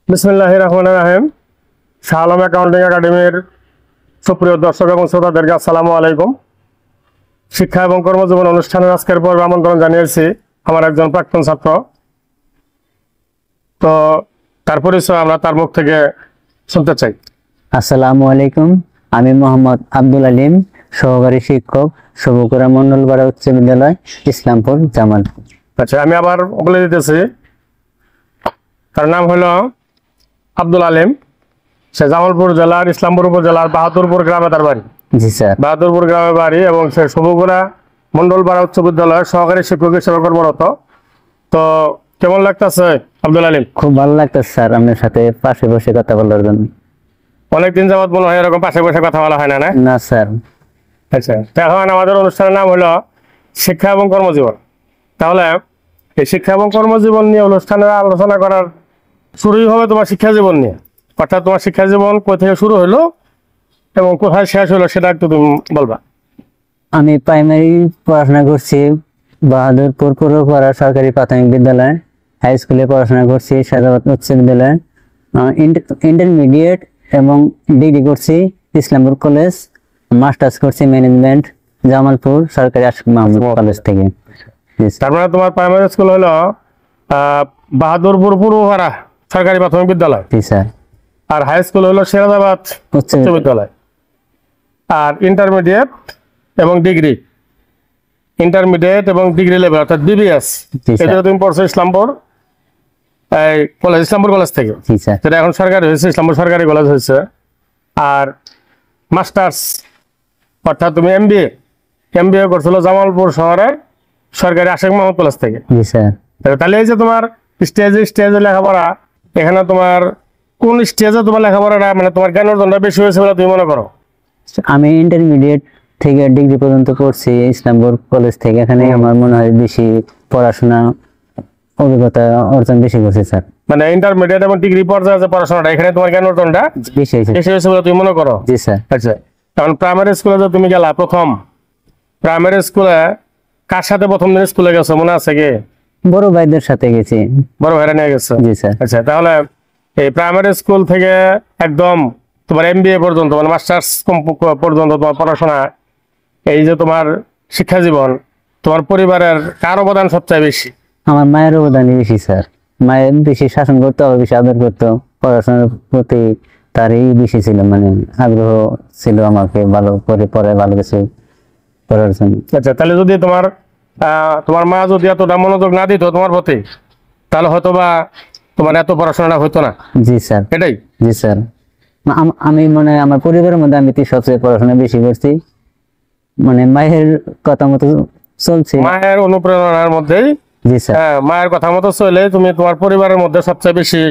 বিসমিল্লাহির রহমানির রহিম। শাহ আলম অ্যাকাউন্টিং একাডেমির সুপ্রিয় দর্শক এবং শ্রোতাদেরকে আসসালামু আলাইকুম। শিক্ষা এবং কর্মজীবন অনুষ্ঠানের আজকের পর্বে আমন্ত্রণ জানিয়েছি আমার একজন প্রাক্তন ছাত্র। তো তার পরিচয় আমরা তার মুখ থেকে শুনতে চাই। আসসালামু আলাইকুম, আমি মোহাম্মদ আব্দুল আলিম, সহকারী শিক্ষক, শুভকুরা মন্ডলপাড়া উচ্চ বিদ্যালয়, ইসলামপুর, জামালপুর। আচ্ছা, আমি আবার বলে দিতেছি, তার নাম হলো আব্দুল আলিম। সে জামালপুর জেলার ইসলামপুর উপজেলার বাহাদুরপুর গ্রামে তার বাড়ি। জি স্যার। বাহাদুরপুর গ্রামে বাড়ি এবং সে শুভকুরা মন্ডলপাড়া উচ্চ বিদ্যালয়ের সহকারী শিক্ষক হিসেবে কর্মরত। তো কেমন লাগতেছে আব্দুল আলিম? খুব ভালো লাগতেছে স্যার আপনার সাথে পাশে বসে কথা বলার জন্য। অনেকদিন যাবত মনে হয় এরকম পাশে বসে কথা বলা হয় না, না? না স্যার। আচ্ছা, এখন আমাদের অনুষ্ঠানের নাম হলো শিক্ষা এবং কর্মজীবন। তাহলে এই শিক্ষা এবং কর্মজীবন নিয়ে অনুষ্ঠানের আলোচনা করার শুরুই হবে তোমার শিক্ষা জীবন নিয়ে। অর্থাৎ তোমার শিক্ষা জীবন কোথা থেকে শুরু হলো এবং কোথায় শেষ হলো সেটা একটু তুমি বলবা। আমি প্রাইমারি পড়াশোনা করছি বাহাদুরপুর পূর্বপাড়া সরকারি প্রাথমিক বিদ্যালয়, হাই স্কুলে পড়াশোনা করছি সাজাবাদ উচ্চ বিদ্যালয়, ইন্টারমিডিয়েট এবং ডিগ্রি করছি ইসলামপুর কলেজ, মাস্টার্স করছি ম্যানেজমেন্ট জামালপুর সরকারি আশিক মাহমুদ কলেজ থেকে। জি স্যার। তার মানে তোমার প্রাইমারি স্কুল হলো বাহাদুরপুর পূর্বপাড়া সরকারি প্রাথমিক বিদ্যালয়, জি স্যার। আর হাই স্কুল হলো সেরাদাবাদ উচ্চ উচ্চ বিদ্যালয়। আর ইন্টারমিডিয়েট এবং ডিগ্রি লেভেল অর্থাৎ বিবিএস জি স্যার। এটা তুমি পড়ছো ইসলামপুর ইসলামপুর কলেজ থেকে, জি স্যার। যেটা এখন সরকারি হয়েছে, ইসলামপুর সরকারি কলেজ হয়েছে। আর মাস্টার্স অর্থাৎ তুমি এমবিএ করছিল জামালপুর শহরের সরকারি আশিক মাহমুদ কলেজ থেকে। জি স্যার। তাহলে এই যে তোমার স্টেজে লেখাপড়া, এখানে তোমার কোন স্টেজে তোমার লেখাপড়াটা মানে তোমার জ্ঞান অর্জনটা বেশি হয়েছে বলে তুমি মনে করো? আমি ইন্টারমিডিয়েট থেকে ডিগ্রি পর্যন্ত পড়ছি ইসলামপুর কলেজ থেকে। এখানে আমার মনে হয় বেশি পড়াশোনা অভিজ্ঞতা অর্জন বেশি করছি স্যার। মানে ইন্টারমিডিয়েট এবং ডিগ্রি পর্যায়ে যে পড়াশোনাটা, এখানে তোমার জ্ঞান অর্জনটা বেশি হয়েছে। বেশি হয়েছে বলে তুমি মনে করো? জি স্যার। আচ্ছা, কারণ প্রাইমারি স্কুলে যে তুমি গেলা প্রথম, প্রাইমারি স্কুলে কার সাথে প্রথম দিন স্কুলে গেছো মনে আছে কি? বড় ভাইদের সাথে গেছি। বড় ভাইরা নিয়ে গেছো? জি স্যার। আচ্ছা, তাহলে এই প্রাইমারি স্কুল থেকে একদম তোমার এমবিএ পর্যন্ত মানে মাস্টার্স পর্যন্ত তোমার পড়াশোনা, এই যে তোমার শিক্ষা জীবন, তোমার পরিবারের কার অবদান সবচেয়ে বেশি? আমার মায়ের অবদানই বেশি স্যার। মায়ের বেশি শাসন করতো, আবার বেশি আদর করতো। পড়াশোনার প্রতি তারই বেশি ছিল, মানে আগ্রহ ছিল আমাকে ভালো করে পড়ায়, ভালো কিছু করার জন্য। আচ্ছা, তাহলে যদি তোমার মা যদি এতটা মনোযোগ না দিত তোমার প্রতি, তাহলে হয়তো বা তোমার এত পড়াশোনাটা হতো না। জি স্যার। এটাই? জি স্যার। আমি মানে আমার পরিবারের মধ্যে আমি সবচেয়ে পড়াশোনা বেশি করছি, মানে মায়ের কথা মতো চলছে। মায়ের অনুপ্রেরণার মধ্যেই। জি স্যার। হ্যাঁ, মায়ের কথা মতো চলে তুমি তোমার পরিবারের মধ্যে সবচেয়ে বেশি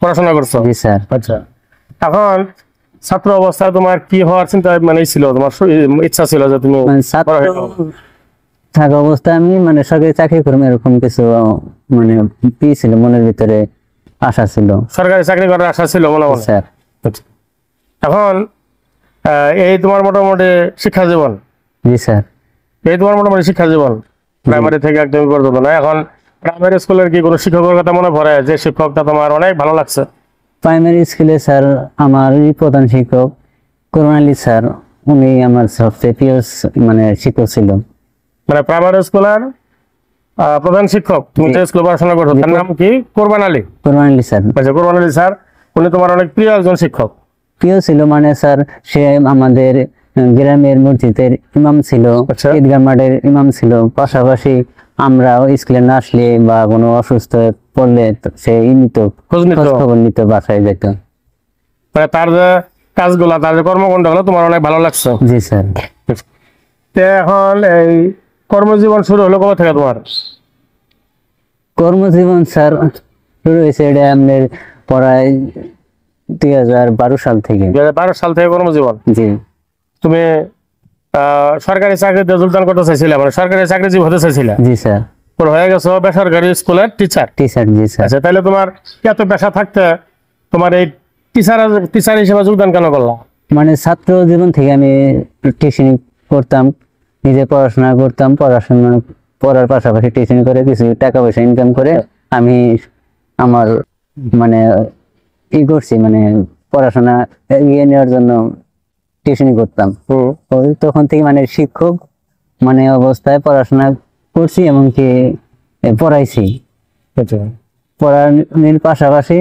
পড়াশোনা করছো। জি স্যার। আচ্ছা, এখন ছাত্র অবস্থায় তোমার কি হওয়ার চিন্তা মানে ছিল, তোমার ইচ্ছা ছিল যে তুমি মানে বড় ছাত্র হয়ে যাও? থাকা অবস্থায় আমি মানে সরকারি চাকরি করবো এরকম কিছু মানে ছিল, মনের ভিতরে আশা ছিল। সরকারি চাকরি করার আশা ছিল মনে মনে? স্যার। আচ্ছা। এখন এই তোমার মোটামুটি শিক্ষা জীবন, প্রাইমারি থেকে একদম পর্যন্ত না, এখন প্রাইমারি স্কুলের কি কোনো শিক্ষকের কথা মনে পড়ে যে শিক্ষকটা তোমার অনেক ভালো লাগছে? প্রাইমারি স্কুলে স্যার আমার প্রধান শিক্ষক করুণ আলী স্যার, উনি আমার সবচেয়ে প্রিয় মানে শিক্ষক ছিল। মানে প্রাইমারি স্কুলের প্রধান শিক্ষক, তুমি যে স্কুলে পড়াশোনা করছো তার নাম কি? করুণ আলী স্যার। আচ্ছা, করুণ আলী স্যার, উনি তোমার অনেক প্রিয় একজন শিক্ষক। প্রিয় ছিল মানে স্যার, সে আমাদের গ্রামের মসজিদের ইমাম ছিল, আচ্ছা। ঈদগাহ মাঠের ইমাম ছিল। পাশাপাশি আমরা স্কুলে না আসলে বা কোনো অসুস্থ হয়ে পড়লে সে খোঁজ খবর নিত, বাসায় যেত। মানে তার যে কাজগুলা, তার যে কর্মকাণ্ড গুলো তোমার অনেক ভালো লাগছে? জি স্যার। এখন এই কর্মজীবন শুরু হলো কবে থেকে তোমার? কর্মজীবন স্যার শুরু হয়েছে এটা আপনার প্রায় 2012 সাল থেকে। 2012 সাল থেকে কর্মজীবন? জি। তুমি সরকারি চাকরিতে যোগদান করতে চাইছিলে, মানে সরকারি চাকরিজীবী হতে চাইছিলে? জি স্যার। হয়ে গেছো বেসরকারি স্কুলের টিচার। জি স্যার। আচ্ছা, তাহলে তোমার এত পেশা থাকতে তোমার এই টিচার হিসেবে যোগদান কেন করলাম? মানে ছাত্র জীবন থেকে আমি টিউশন করতাম, নিজে পড়াশোনা করতাম, পড়ার পাশাপাশি টিউশন করে কিছু টাকা পয়সা ইনকাম করে আমি আমার মানে ই করছি, মানে পড়াশোনা এগিয়ে নেওয়ার জন্য টিউশনি করতাম। ওই তখন থেকে মানে শিক্ষক মানে অবস্থায় পড়াশোনা করছি, এমনকি পড়াইছি। আচ্ছা পড়ানোর পাশাপাশি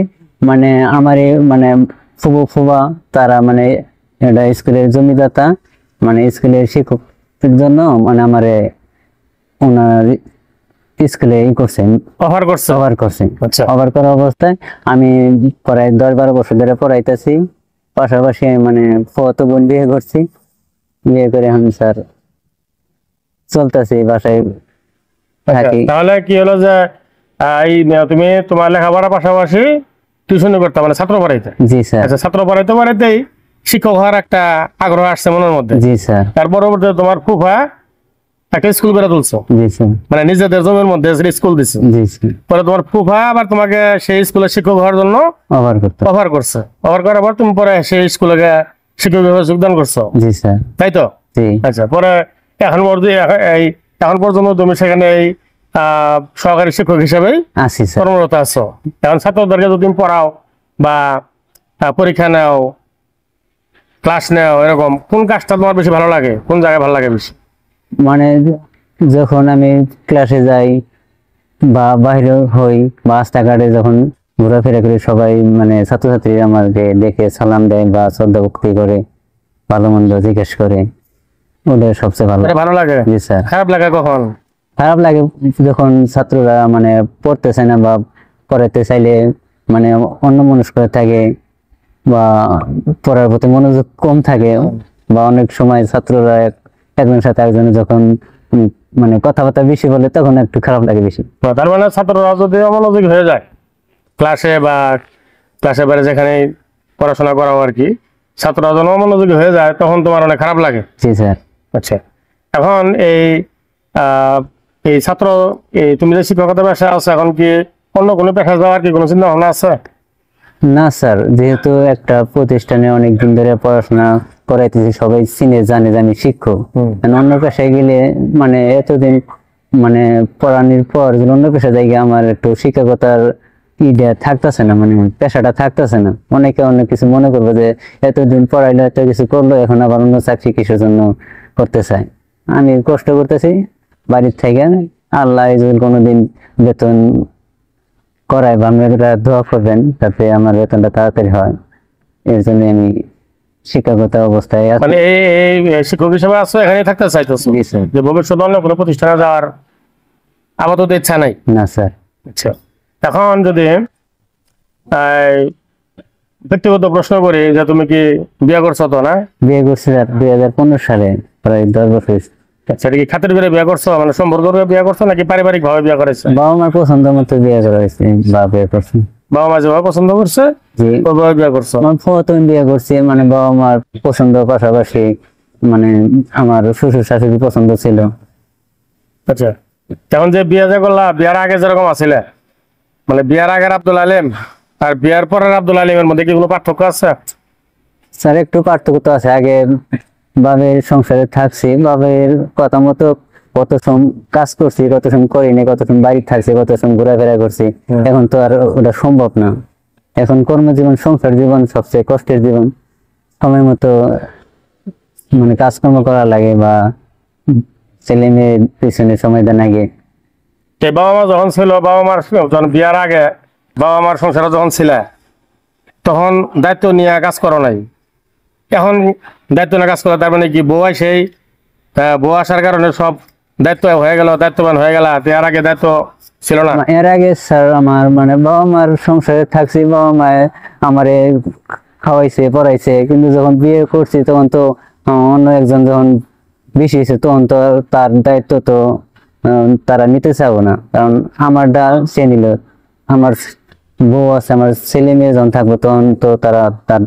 মানে আমার মানে ফুবা তারা মানে এটা স্কুলের জমিদাতা, মানে স্কুলের শিক্ষকের জন্য মানে আমারে ওনার স্কুলে ই করছে, অফার করছে। কভার করছে। আচ্ছা কভার করা অবস্থায় আমি প্রায় 10-12 বছর ধরে পড়াইতেছি। পাশাপাশি মানে ফত বোন বিয়ে করছি, বিয়ে করে এখন স্যার চলতেছি, বাসায় আচ্ছা, থাকি। তাহলে কি হলো যে এই তুমি তোমার লেখাপড়ার পাশাপাশি টিউশন করতে মানে ছাত্র পড়াইতে? জি স্যার। আচ্ছা, ছাত্র পড়াইতে পড়াইতেই শিক্ষক হওয়ার একটা আগ্রহ আসছে মনের মধ্যে। জি স্যার। তার পরবর্তীতে তোমার ফুফা একটা স্কুল করে তুলছো, জি স্যার। মানে নিজেদের জমির মধ্যে স্কুল দিছে। জি স্যার। পরে তোমার ফুফা আবার তোমাকে সেই স্কুলে শিক্ষক হওয়ার জন্য কভার করতে। অফার করছে। অফার করার পর তুমি পরে সেই স্কুলে শিক্ষক হিসেবে যোগদান করছো, জি স্যার। তাই তো? জি। আচ্ছা, পরে এখন পর্যন্ত তুমি সেখানে এই সহকারী শিক্ষক হিসেবে আছি স্যার। কর্মরত আছো। এখন ছাত্রদেরকে যদি তুমি পড়াও বা পরীক্ষা নাও, ক্লাস নাও, এরকম কোন কাজটা তোমার বেশি ভালো লাগে? কোন জায়গায় ভালো লাগে বেশি? মানে যখন আমি ক্লাসে যাই বা বাইরে হই বা রাস্তাঘাটে যখন ঘোরাফেরা করি, সবাই মানে ছাত্রছাত্রী আমাকে দেখে সালাম দেয় বা শ্রদ্ধা ভক্তি করে, ভালো মন্দ জিজ্ঞেস করে, ওদের সবচেয়ে ভালো। এটা ভালো লাগে? জি স্যার। খারাপ লাগে কখন? খারাপ লাগে যখন ছাত্ররা মানে পড়তেছে না বা পড়াতে চাইলে মানে অন্যমনস্ক থাকে বা পড়ার প্রতি মনোযোগ কম থাকে, বা অনেক সময় ছাত্ররা একজনের সাথে একজনের যখন মানে কথাবার্তা বেশি বলে, তখন একটু খারাপ লাগে বেশি। তার মানে ছাত্ররা যদি অমনোযোগী হয়ে যায় ক্লাসে বা ক্লাসে বাইরে যেখানে পড়াশোনা করাও আর কি, ছাত্ররা যখন অমনোযোগী হয়ে যায় তখন তোমার অনেক খারাপ লাগে। জি স্যার। আচ্ছা, এখন এই ছাত্র তুমি যে শিক্ষকতা পেশায় আছো, এখন কি অন্য কোনো পেশা যাওয়ার কি কোনো চিন্তা ভাবনা আছে? না স্যার, যেহেতু একটা প্রতিষ্ঠানে অনেকদিন ধরে পড়াশোনা করাইতেছি, সবাই চিনে জানে যে আমি শিক্ষক। অন্য পেশায় গেলে মানে এতদিন মানে পড়ানোর পর যদি অন্য পেশা জায়গায় আমার একটু শিক্ষকতার ইটা থাকতেছে না, মানে পেশাটা থাকতেছে না। অনেকে অনেক কিছু মনে করবে যে এতদিন পড়াইলো, এত কিছু করলো, এখন আবার অন্য চাকরি কিসের জন্য করতে চাই। আমি কষ্ট করতেছি বাড়ির থেকে, আল্লাহ যদি কোনোদিন বেতন করায় বা আপনারা দোয়া করবেন যাতে আমার বেতনটা তাড়াতাড়ি হয়, এর জন্য আমি শিক্ষকতা অবস্থায় আছি। মানে এই শিক্ষক হিসেবে আছো, এখানে থাকতে চাইতেছো? জি স্যার। যে ভবিষ্যতে অন্য কোনো প্রতিষ্ঠানে যাওয়ার আপাতত ইচ্ছা নাই? না স্যার। আচ্ছা, এখন যদি ব্যক্তিগত প্রশ্ন করি যে তুমি কি বিয়ে করছো? তো না, বিয়ে করছি স্যার 2015 সালে, প্রায় 10 বছর। আচ্ছা, এটা কি খাতের বিয়ে বিয়ে করছো, মানে সম্পর্ক করে বিয়ে করছো নাকি পারিবারিক ভাবে বিয়ে করেছো? বাবা মার পছন্দ মতো বিয়ে করা হয়েছে বা বিয়ে করছি। বাবা মা যেভাবে পছন্দ করছে জি। ওইভাবে বিয়ে করছো? আমার প্রথম বিয়ে করছি, মানে বাবা মার পছন্দ পাশাপাশি মানে আমার শ্বশুর শাশুড়ি পছন্দ ছিল। আচ্ছা, তখন যে বিয়ে যে করলা, বিয়ার আগে যেরকম আছিলে, মানে বিয়ার আগের আব্দুল আলিম আর বিয়ার পরের আব্দুল আলিমের মধ্যে কি কোনো পার্থক্য আছে? স্যার একটু পার্থক্য তো আছে। আগে বাবের সংসারে থাকছি, বাবের কথা মতো কত সময় কাজ করছি, কত সময় করিনি, কত সময় বাড়ি থাকছি, কত সময় ঘোরাফেরা করছি। এখন তো আর ওটা সম্ভব না। এখন কর্মজীবন, সংসার জীবন সবচেয়ে কষ্টের জীবন। সময় মতো মানে কাজকর্ম করা লাগে বা ছেলে মেয়ের পিছনে সময় দেন আগে। বাবা মা যখন ছিল, বাবা মার যখন বিয়ার আগে বাবা মার সংসারে যখন ছিল, তখন দায়িত্ব নিয়ে কাজ করো নাই। এখন দায়িত্ব নিয়ে কাজ করো, তার মানে কি বউ সেই বউ আসার কারণে সব দায়িত্ব হয়ে গেল, দায়িত্ববান হয়ে গেল, এর আগে দায়িত্ব ছিল না? এর আগে স্যার আমার মানে বাবা মার সংসারে থাকছি, বাবা মায়ের আমারে খাওয়াইছে পড়াইছে, কিন্তু যখন বিয়ে করছি তখন তো অন্য একজন যখন বেশি হয়েছে, তখন তো তার দায়িত্ব তো তারা নিতে চাবো না, কারণ আমারটা সে নিল। আমার বউ আছে, আমার ছেলে মেয়ে যখন থাকবো তখন তো তারা তার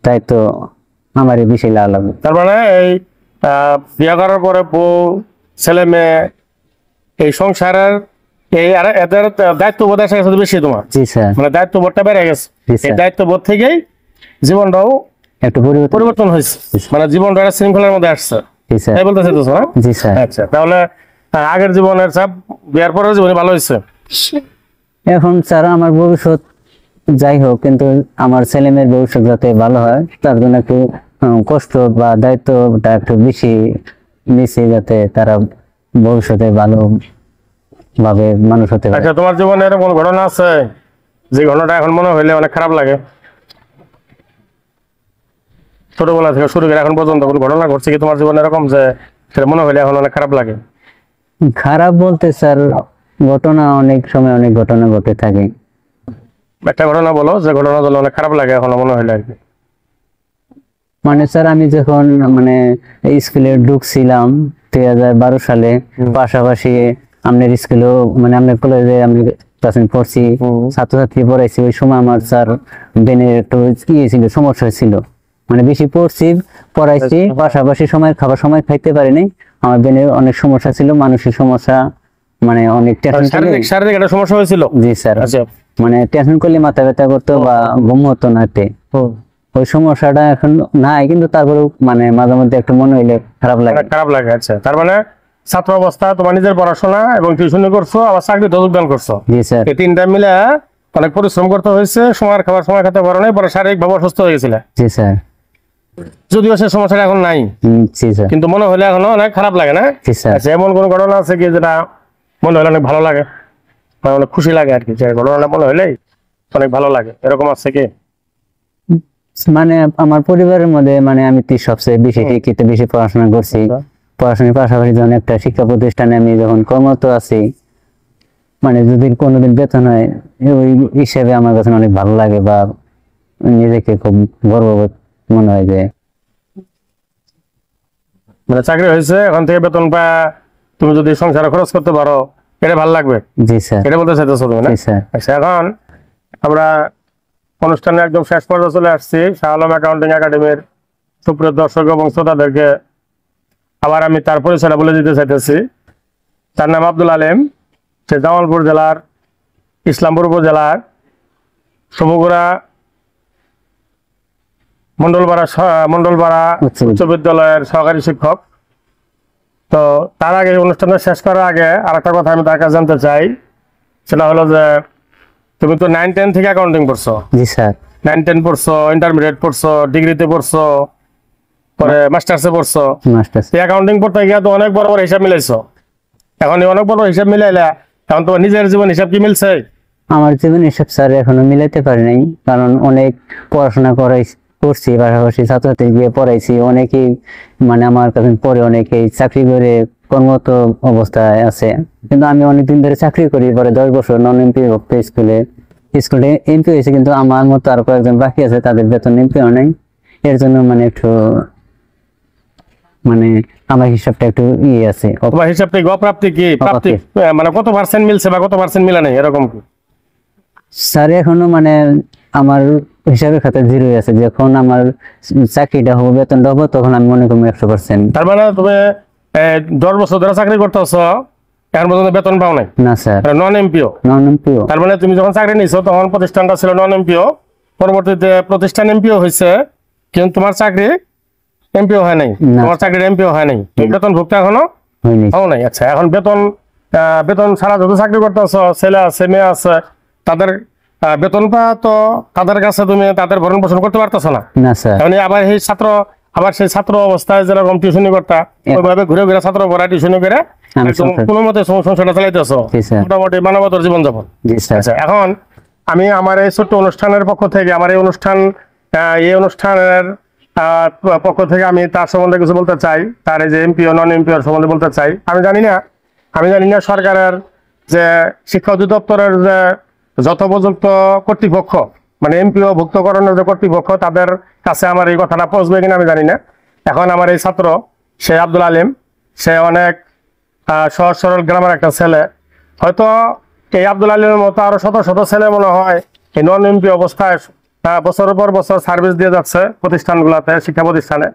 দায়িত্ব আমারই বেশি লাগা লাগবে। তার মানে এই বিয়ে করার পরে বউ ছেলে মেয়ে এই সংসারের এদের দায়িত্ববোধ এসে গেছে বেশি তোমার? জি স্যার। মানে দায়িত্ববোধটা বেড়ে গেছে। জি এই স্যার। দায়িত্ববোধ থেকেই জীবনটাও একটু পরিবর্তন হয়েছে, মানে জীবনটা একটা শৃঙ্খলার মধ্যে আসছে, জি স্যার। তাই বলতে চাইতেছো না? জি স্যার। আচ্ছা, তাহলে আগের জীবনের চাপ বিয়ার পরের জীবনে ভালো হয়েছে? এখন স্যার আমার ভবিষ্যৎ যাই হোক, কিন্তু আমার ছেলে মেয়ের ভবিষ্যৎ যাতে ভালো হয় তার জন্য একটু কষ্ট বা দায়িত্বটা একটু বেশি নিচ্ছি, যাতে তারা ভবিষ্যতে ভালো ভাবে মানুষ হতে পারে। আচ্ছা, তোমার জীবনে এরকম কোনো ঘটনা আছে যে ঘটনাটা এখন মনে হইলে অনেক খারাপ লাগে? ছোটবেলা থেকে শুরু করে এখন পর্যন্ত কোনো ঘটনা ঘটছে কি তোমার জীবনে এরকম যে সেটা মনে হইলে এখন অনেক খারাপ লাগে? খারাপ বলতে স্যার, ঘটনা অনেক সময় অনেক ঘটনা ঘটে থাকে। একটা ঘটনা বলো যে ঘটনা বলে অনেক খারাপ লাগে এখন মনে হইলে আর কি। মানে স্যার, আমি যখন মানে স্কুলে ঢুকছিলাম 2012 সালে, পাশাপাশি আপনার স্কুলেও মানে আপনার কলেজে আমি ক্লাসে পড়ছি, ছাত্রছাত্রী পড়াইছি। ওই সময় আমার স্যার ব্রেনের একটু ছিল, সমস্যা ছিল, মানে বেশি পড়াইছি, পাশাপাশি খাবার সময় খাইতে পারিনি। আমার ব্রেনের অনেক সমস্যা ছিল, মানসিক সমস্যা, মানে অনেক টেনশন। শারীরিক একটা সমস্যা হয়েছিল? জি স্যার। আচ্ছা, মানে টেনশন করলে মাথা ব্যথা করতো বা ঘুম হতো না। ওই সমস্যাটা এখন নাই, কিন্তু তারপরেও মানে মাঝে মধ্যে একটু মনে হইলে খারাপ লাগে। খারাপ লাগে। আচ্ছা, তার মানে ছাত্র অবস্থা তোমার নিজের পড়াশোনা এবং টিউশনি করছো, আবার চাকরিতে যোগদান করছো, জি স্যার। এই তিনটা মিলে অনেক পরিশ্রম করতে হয়েছে। সময়ের খাবার সময় খেতে পারো নাই, পরে শারীরিক ভাবে অসুস্থ হয়ে গেছিলে। জি স্যার। যদিও সে সমস্যাটা এখন নাই, জি স্যার। কিন্তু মনে হলে এখনো অনেক খারাপ লাগে না? জি স্যার। আচ্ছা, এমন কোন ঘটনা আছে কি যেটা মনে হলে অনেক ভালো লাগে বা অনেক খুশি লাগে আর কি, যে ঘটনাটা মনে হলেই অনেক ভালো লাগে, এরকম আছে কি? মানে আমার পরিবারের মধ্যে মানে আমি সবচেয়ে বেশি শিক্ষিত, বেশি পড়াশোনা করছি। পড়াশোনার পাশাপাশি যখন একটা শিক্ষা প্রতিষ্ঠানে আমি যখন কর্মরত আছি, মানে যদি কোনোদিন বেতন হয়, ওই হিসেবে আমার কাছে অনেক ভালো লাগে বা নিজেকে খুব গর্ববোধ মনে হয় যে মানে চাকরি হয়েছে, এখন থেকে বেতন পা তুমি যদি সংসারে খরচ করতে পারো, এটা ভালো লাগবে। জি স্যার। এটা বলতে চাইতেছো তুমি না? জি স্যার। আচ্ছা, এখন আমরা অনুষ্ঠানে একদম শেষ পর্যায়ে চলে আসছি। শাহ আলম অ্যাকাউন্টিং একাডেমির সুপ্রিয় দর্শক এবং শ্রোতাদেরকে আবার আমি তার পরিচয়টা বলে দিতে চাইতেছি। তার নাম আব্দুল আলেম। সে জামালপুর জেলার ইসলামপুর উপজেলার সমুগুড়া মন্ডলপাড়া উচ্চ বিদ্যালয়ের সহকারী শিক্ষক। তো তার আগে অনুষ্ঠানটা শেষ করার আগে আর একটা কথা আমি তার কাছে জানতে চাই, সেটা হলো যে তুমি তো 9-10 থেকে অ্যাকাউন্টিং পড়ছো। জি স্যার। 9-10 পড়ছো, ইন্টারমিডিয়েট পড়ছো, ডিগ্রিতে পড়ছো, পরে মাস্টার্সে পড়ছো। অ্যাকাউন্টিং পড়তে গিয়ে তো অনেক বড় বড় হিসাব মিলাইছো। এখন এই অনেক বড় হিসাব মিলাইলা, এখন তোমার নিজের জীবন হিসাব কি মিলছে? আমার জীবন হিসাব স্যার এখনো মিলাইতে পারি নাই, কারণ অনেক পড়াশোনা করছি, পাশাপাশি ছাত্রছাত্রী গিয়ে পড়াইছি। অনেকেই মানে আমার কাছে পরে অনেকেই চাকরি করে কর্মরত অবস্থায় আছে, কিন্তু আমি অনেকদিন ধরে চাকরি করি। পরে 10 বছর নন এমপি ভুক্ত স্কুলে এমপি হয়েছে, কিন্তু আমার মতো আর কয়েকজন বাকি আছে, তাদের বেতন এমপিও নাই। এর জন্য মানে একটু মানে আমার হিসাবটা একটু আছে। তোমার হিসাবটা অপ্রাপ্তি কি প্রাপ্তি, মানে কত পার্সেন্ট মিলছে বা কত পার্সেন্ট মিলা নাই, এরকম কি? স্যার এখনো মানে আমার হিসাবের খাতা 0 আছে। যখন আমার চাকরিটা হবে, বেতনটা হবো, তখন আমি মনে করবো 100%। তার মানে তুমি 10 বছর ধরে চাকরি করতেছ, এখন পর্যন্ত বেতন পাও নাই? না sir. Non MPO? Non MPO. তার মানে তুমি যখন চাকরি নিছো তখন প্রতিষ্ঠানটা ছিল নন এমপিও, পরবর্তীতে প্রতিষ্ঠান এমপিও হয়েছে, কিন্তু তোমার চাকরি এমপিও হয় নাই, তোমার চাকরির এমপিও হয় নাই, তুমি বেতন ভুক্ত এখনো হও নাই। আচ্ছা, এখন বেতন ছাড়া যত চাকরি করতেছ, ছেলে আছে মেয়ে আছে, তাদের বেতন পা তো তাদের কাছে তুমি তাদের ভরণ পোষণ করতে পারতেছ না। না স্যার। এখন আবার সেই ছাত্র অবস্থায় যেরকম টিউশনি করতা, ওইভাবে ঘুরে ঘুরে ছাত্র পড়া টিউশনি করে কোনো মতে সংসারটা চালাইতেছ, মোটামুটি মানবতার জীবনযাপন। আচ্ছা, এখন আমি আমার এই ছোট্ট অনুষ্ঠানের পক্ষ থেকে, আমার এই অনুষ্ঠানের পক্ষ থেকে আমি তার সম্বন্ধে কিছু বলতে চাই। তার এই যে এমপিও নন এমপিও সম্বন্ধে বলতে চাই। আমি জানি না সরকারের যে শিক্ষা অধিদপ্তরের যে যথোপযুক্ত কর্তৃপক্ষ, মানে এমপিও ভুক্তকরণের যে কর্তৃপক্ষ, তাদের কাছে আমার এই কথাটা পৌঁছবে কিনা আমি জানি না। এখন আমার এই ছাত্র সে আব্দুল আলিম, সে অনেক সহজ সরল গ্রামের একটা ছেলে। হয়তো এই আব্দুল আলিমের মতো আরো শত শত ছেলে মনে হয় এই নন এমপি অবস্থায় বছরের পর বছর সার্ভিস দিয়ে যাচ্ছে প্রতিষ্ঠানগুলোতে, শিক্ষা প্রতিষ্ঠানে।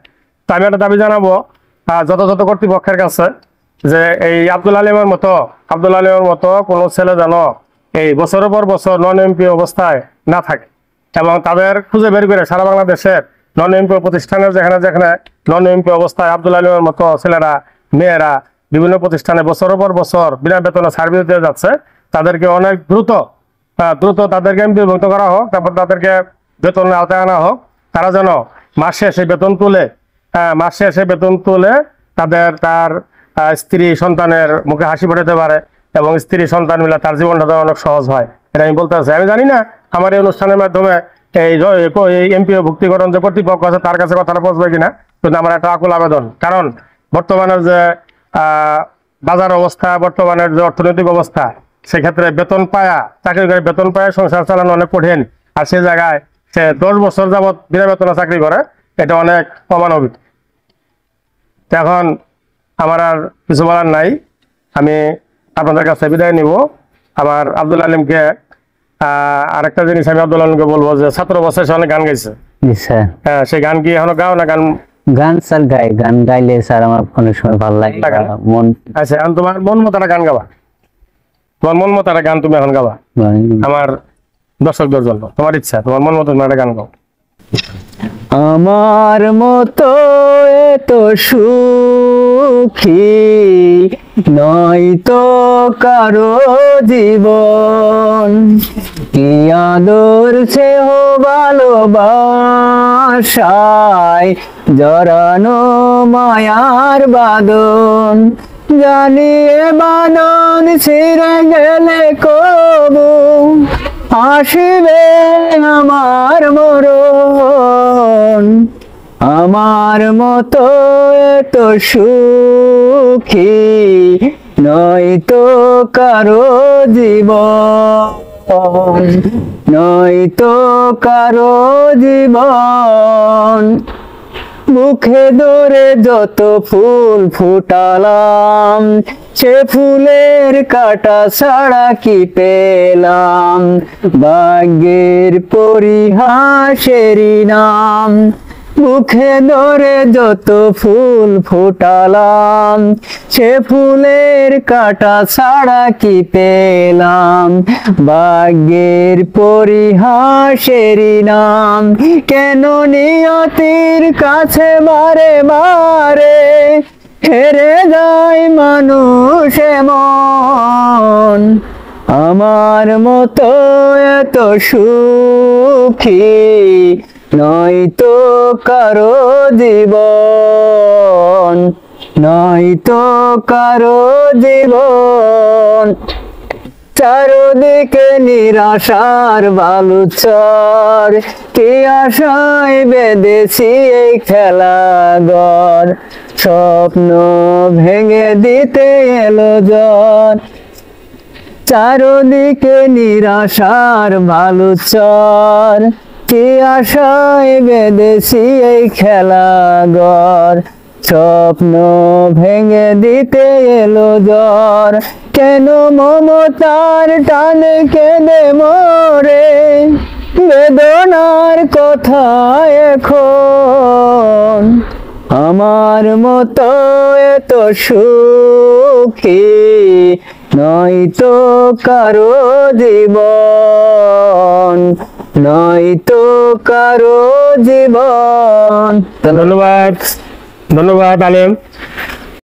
তো আমি একটা দাবি জানাবো যথাযথ কর্তৃপক্ষের কাছে, যে এই আব্দুল আলিমের মতো কোনো ছেলে যেন এই বছরের পর বছর নন এমপি অবস্থায় না থাকে, এবং তাদের খুঁজে বের করে সারা বাংলাদেশের নন এমপি প্রতিষ্ঠানের যেখানে নন এমপি অবস্থায় আব্দুল আলিমের মতো ছেলেরা মেয়েরা বিভিন্ন প্রতিষ্ঠানে বছরের পর বছর বিনা বেতনে সার্ভিস দিয়ে যাচ্ছে, তাদেরকে অনেক দ্রুত দ্রুত তাদেরকে এমপিভুক্ত করা হোক, তারপর তাদেরকে বেতনের আওতায় আনা হোক। তারা যেন মাস শেষে বেতন তুলে তার স্ত্রী সন্তানের মুখে হাসি ফোটাতে পারে এবং স্ত্রী সন্তান মিলে তার জীবনটা অনেক সহজ হয়। এটা আমি বলতে চাই। আমি জানি না আমার এই অনুষ্ঠানের মাধ্যমে এই এমপিও ভুক্তিকরণ যে কর্তৃপক্ষ আছে তার কাছে কথাটা পৌঁছবে কিনা, কিন্তু আমার একটা আকুল আবেদন। কারণ বর্তমানের যে বাজার অবস্থা, বর্তমানের যে অর্থনৈতিক অবস্থা, সেক্ষেত্রে চাকরি করে বেতন পায় সংসার চালানো অনেক কঠিন। আর সে জায়গায় সে 10 বছর যাবৎ বিনা বেতনে চাকরি করে, এটা অনেক অমানবিক। এখন আমার আর কিছু বলার নাই, আমি আপনাদের কাছে বিদায় নিব। আমার আব্দুল আলিমকে আরেকটা জিনিস আমি আব্দুল আলিমকে বলবো যে ছাত্র অবস্থায় সে অনেক গান গাইছে। হ্যাঁ, সেই গান কি এখনো গাও না? গান স্যার গান গাইলে স্যার আমার অনেক সময় ভালো লাগে। আচ্ছা, এখন তোমার মন মতো একটা গান গাবা, তোমার মন মতো একটা গান তুমি এখন গাবা আমার দর্শকদের জন্য। তোমার ইচ্ছা, তোমার মন মতো একটা গান গাও। আমার মতো এত সুখী নয় তো কারো জীবন, কি আদর স্নেহ ভালোবাসায় জড়ানো মায়ার বাঁধন, জানিয়ে বাঁধন ছিঁড়ে গেলে কবু আসবে আমার মরণ। আমার মতো এত সুখী নয় তো কারো জীবন, নয় তো কারো জীবন। মুখে ধরে যত ফুল ফুটালাম, সে ফুলের কাটা ছাড়া কি পেলাম, ভাগ্যের পরিহাসেরই নাম। মুখে ধরে যত ফুল ফুটালাম, সে ফুলের কাটা ছাড়া কি পেলাম, ভাগ্যের পরিহাসেরই নাম। কেন নিয়তির কাছে বারে বারে হেরে যায় মানুষ এমন, আমার মতো এত সুখী নয় তো কারো জীবন, নয় তো কারো জীবন। চারদিকে নিরাশার বালুচর, কি আশায় বেঁধেছি এই খেলাঘর, স্বপ্ন ভেঙে দিতে এলো ঝড়। চারদিকে নিরাশার বালুচর, কি আশায় বেঁধেছি এই খেলাঘর, স্বপ্ন ভেঙে দিতে এলো ঝড়। কেন মমতার টানে কেঁদে মরে, বেদনার কথা এখন, আমার মতো এত সুখী নয় তো কারো জীবন, নয় তো কারো জীবন। ধন্যবাদ, ধন্যবাদ আলিম।